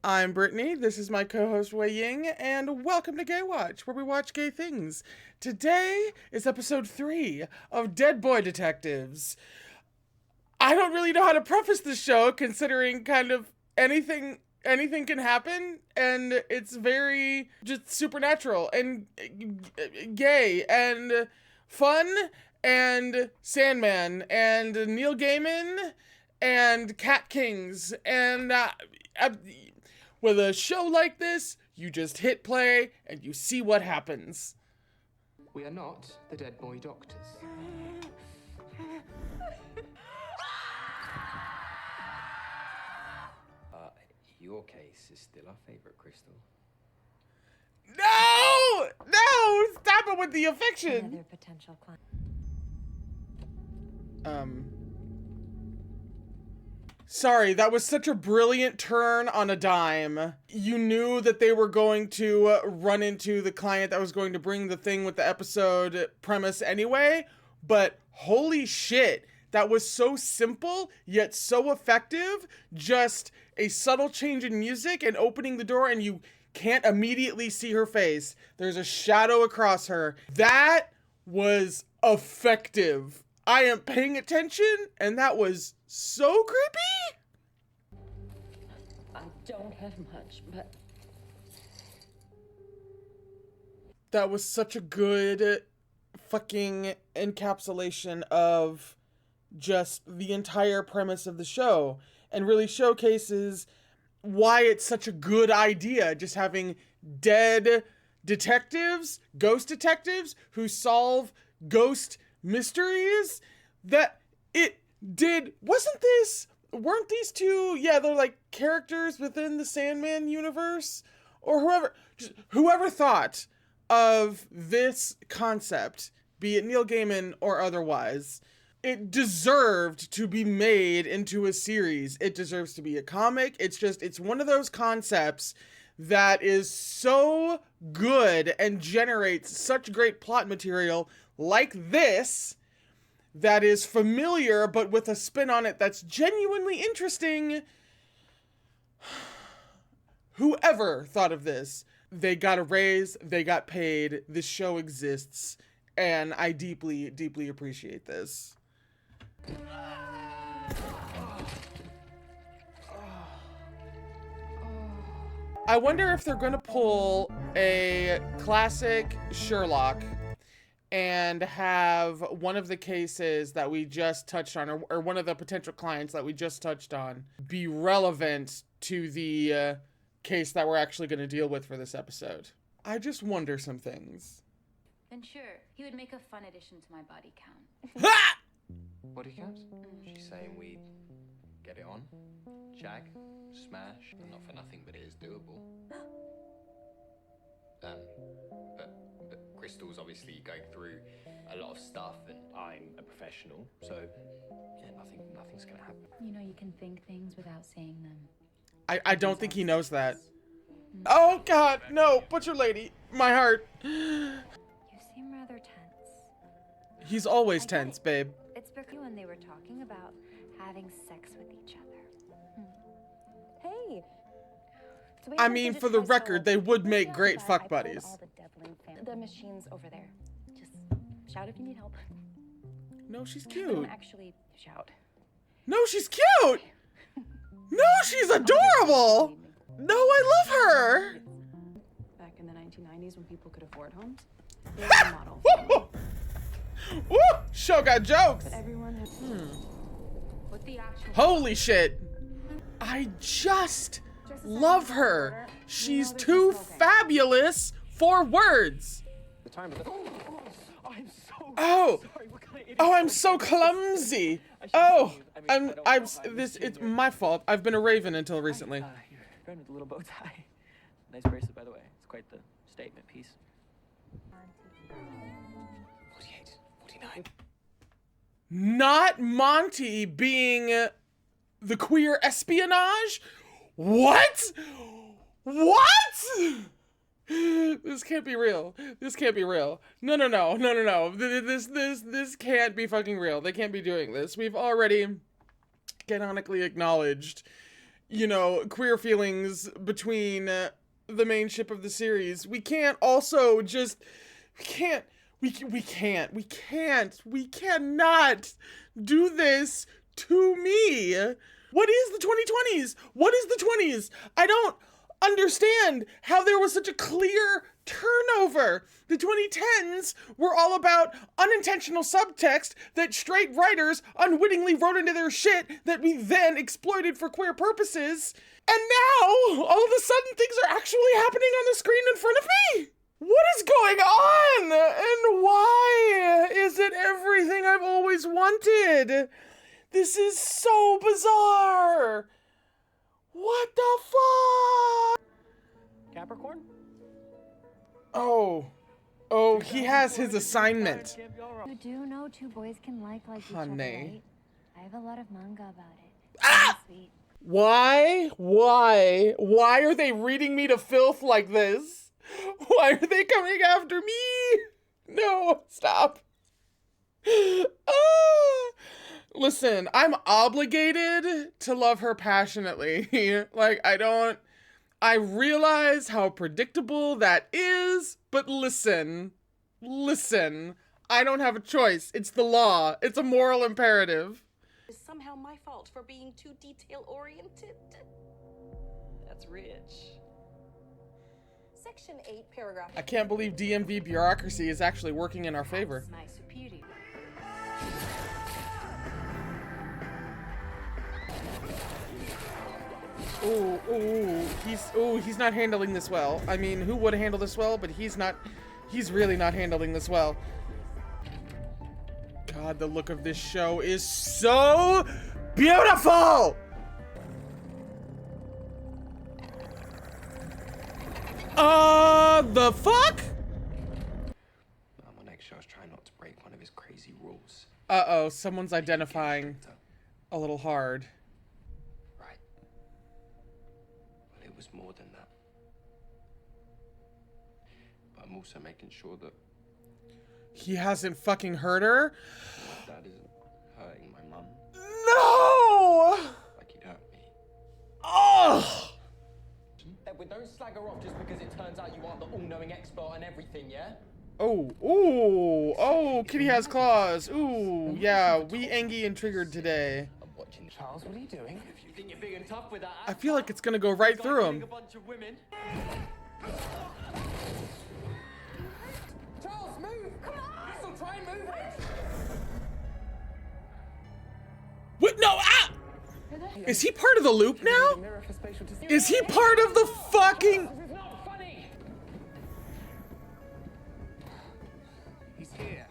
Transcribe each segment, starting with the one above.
I'm Brittany, this is my co-host Wei Ying, and welcome to Gaywatch, where we watch gay things. Today is episode 3 of Dead Boy Detectives. I don't really know how to preface this show, considering kind of anything can happen, and it's very just supernatural, and gay, and fun, and Sandman, and Neil Gaiman, and Cat Kings, and with a show like this, you just hit play and you see what happens. We are not the Dead Boy Doctors. Your case is still our favorite, Crystal. No! No! Stop it with the affection! Another potential client. Sorry, that was such a brilliant turn on a dime. You knew that they were going to run into the client that was going to bring the thing with the episode premise anyway, but holy shit, that was so simple, yet so effective. Just a subtle change in music and opening the door and you can't immediately see her face. There's a shadow across her. That was effective. I am paying attention, and that was so creepy. I don't have much, but that was such a good fucking encapsulation of just the entire premise of the show, and really showcases why it's such a good idea, just having dead detectives, ghost detectives, who solve ghost mysteries. That it did. Weren't these two, they're like characters within the Sandman universe? Or whoever thought of this concept, be it Neil Gaiman or otherwise, it deserved to be made into a series. It deserves to be a comic. It's one of those concepts that is so good and generates such great plot material like this, that is familiar but with a spin on it that's genuinely interesting. Whoever thought of this, they got a raise, they got paid, this show exists, and I deeply, deeply appreciate this. I wonder if they're gonna pull a classic Sherlock and have one of the cases that we just touched on, or one of the potential clients that we just touched on, be relevant to the case that we're actually going to deal with for this episode. I just wonder some things. And sure, he would make a fun addition to my body count. Ha! Body count? She's saying we get it on, shag, smash, and not for nothing, but it is doable. But Crystal's obviously going through a lot of stuff, and I'm a professional, so yeah, nothing's gonna happen. You know, you can think things without saying them. I don't think he knows that. Oh god, no, butcher lady, my heart. You seem rather tense. He's always tense, babe. It's because when they were talking about having sex with each other. Hey. So I mean, for the record, they would make great fuck buddies. The machine's over there. Just shout if you need help. No, she's Don't cute. actually shout. No, she's cute! No, she's adorable! No, I love her! Back in the 1990s when people could afford homes, they were a model. Woo! Show got jokes! But everyone has... What the actual... Holy shit! I just love her. She's too fabulous for words. The time of the... I'm so Oh! sorry. What kind of idiot? Oh, I'm so clumsy. Oh, it's my fault. I've been a raven until recently. You're going with a little bow tie. Nice bracelet, by the way. It's quite the statement piece. 48, 49. Not Monty being the queer espionage? What? What? This can't be real. This can't be real. No. This can't be fucking real. They can't be doing this. We've already canonically acknowledged you know, queer feelings between the main ship of the series. We can't also just, we cannot do this to me. What is the 2020s? What is the 20s? I don't understand how there was such a clear turnover. The 2010s were all about unintentional subtext that straight writers unwittingly wrote into their shit that we then exploited for queer purposes. And now, all of a sudden, things are actually happening on the screen in front of me. What is going on? And why is it everything I've always wanted? This is so bizarre. What the fuck? Capricorn? Oh, he has his assignment. You do know two boys can like each other, Honey. right? I have a lot of manga about it. Ah! Really sweet. Why are they reading me to filth like this? Why are they coming after me? No, stop. Ah! Listen, I'm obligated to love her passionately. Like, I realize how predictable that is, but listen, I don't have a choice. It's the law. It's a moral imperative. It's somehow my fault for being too detail-oriented. That's rich. Section 8, paragraph. I can't believe DMV bureaucracy is actually working in our favor. My superior. He's not handling this well. I mean, who would handle this well? But he's really not handling this well. God, the look of this show is so beautiful! The fuck? I'm on eggshells trying not to break one of his crazy rules. Uh-oh, someone's identifying a little hard. Right. Well, it was more than that. But I'm also making sure that He hasn't fucking hurt her? my dad isn't hurting my mum No! like he'd hurt me. Oh! Edward, don't slag her off just because it turns out you aren't the all-knowing expert on everything, yeah? Oh, Kitty has claws. Ooh, yeah, we angy and triggered today. I'm watching. Charles, what are you doing? If you think you're big and tough with that, I feel like it's gonna go right through killing him. a bunch of women. Charles, move! Come on! Still try and move it! What? No, ah! Is he part of the loop now? Is he part of the fucking... This is not funny! He's here.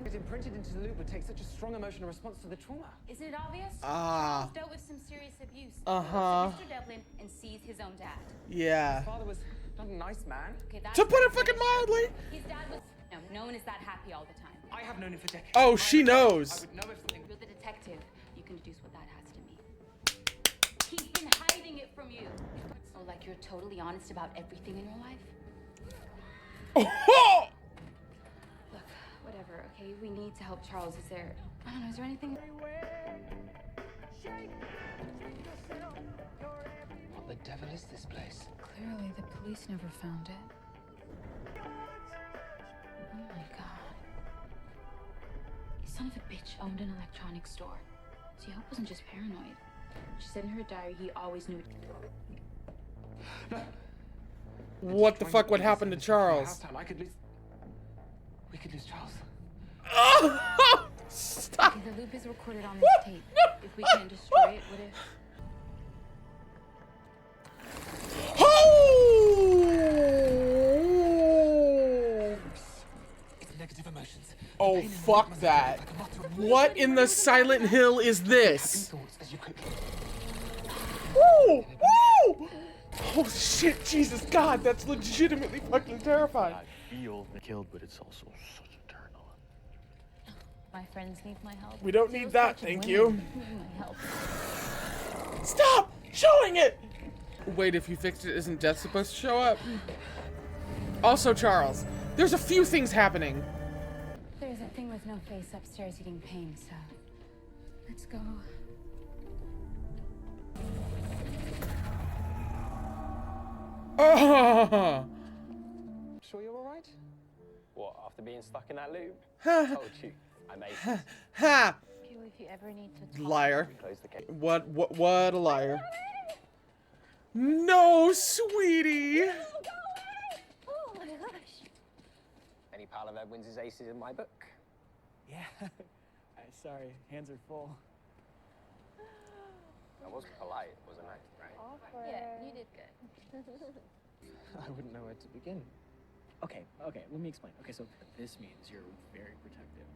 It's imprinted into the loop would take such a strong emotional response to the trauma. Isn't it obvious? Ah. Charles dealt with some serious abuse. Uh-huh. Mr. Devlin and sees his own dad. Yeah. His father was not a nice man. Okay, that's To put it fucking mildly. His dad was no one is that happy all the time. I have known him for decades. Oh, she I knows. would know if something. You're the detective. You can deduce what that has to mean. He's been hiding it from you. Oh, like you're totally honest about everything in your life? Oh! Look, whatever, okay? We need to help Charles. Is there anything? What the devil is this place? Clearly, the police never found it. Oh my god. The son of a bitch owned an electronics store. So Hope wasn't just paranoid. She said in her diary he always knew. What the fuck would happen to Charles? Last time I could lose. We could lose Charles. Oh! Stop. Okay, the loop is recorded on this tape. If we can't destroy it, what if? Oh! It's negative emotions. Oh, fuck that. What in the Silent Hill is this? Thoughts as you could. Woo! Woo! Oh shit, Jesus, God, that's legitimately fucking terrifying. Feel killed, but it's also such a turn on. My friends need my help. We don't need that, thank you. Need my help. Stop showing it! Wait, if you fixed it, isn't death supposed to show up? Also, Charles, there's a few things happening. There's a thing with no face upstairs eating pain, so let's go. Oh! Sure you're all right? What, after being stuck in that loop? Ha! Told you. I'm aces. Ha! Gil, if you ever need to talk. Liar. Close the case. What a liar. No, sweetie! Oh my gosh. Any pal of Edwin's is aces in my book. Yeah. Sorry, hands are full. I was polite, wasn't I? Right? Yeah, you did good. I wouldn't know where to begin. Okay, let me explain. Okay, so this means you're very protective.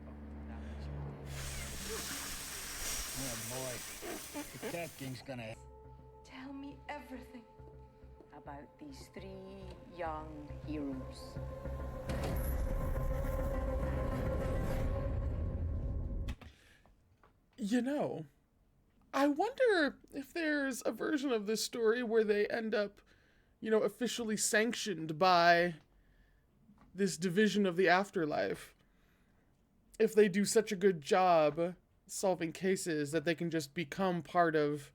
Oh, that means Oh boy, protecting's gonna. Tell me everything. About these 3 young heroes. You know, I wonder if there's a version of this story where they end up, you know, officially sanctioned by this division of the afterlife. If they do such a good job solving cases that they can just become part of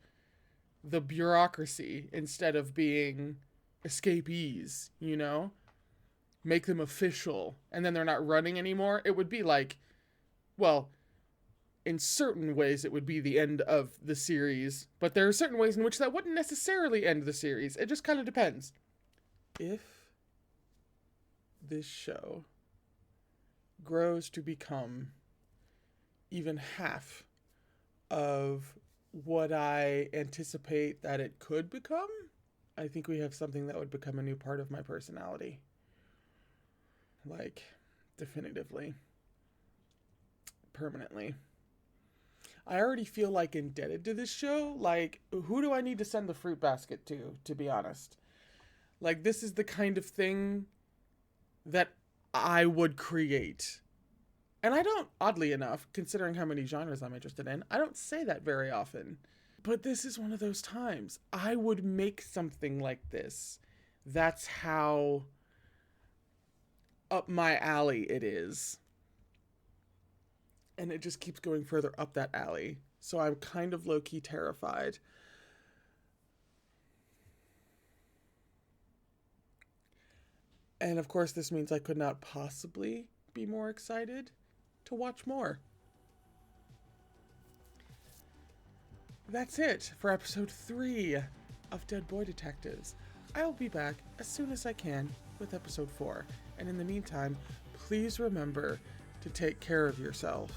the bureaucracy instead of being escapees, you know? Make them official, and then they're not running anymore. It would be like, well, in certain ways it would be the end of the series, but there are certain ways in which that wouldn't necessarily end the series. It just kind of depends. If this show grows to become even half of what I anticipate that it could become, I think we have something that would become a new part of my personality. Like, definitively. Permanently. I already feel like indebted to this show. Like, who do I need to send the fruit basket to be honest? Like, this is the kind of thing that I would create. And I don't, oddly enough, considering how many genres I'm interested in, I don't say that very often. But this is one of those times. I would make something like this. That's how up my alley it is. And it just keeps going further up that alley. So I'm kind of low-key terrified. And of course, this means I could not possibly be more excited to watch more. That's it for episode 3 of Dead Boy Detectives. I'll be back as soon as I can with episode 4. And in the meantime, please remember to take care of yourself.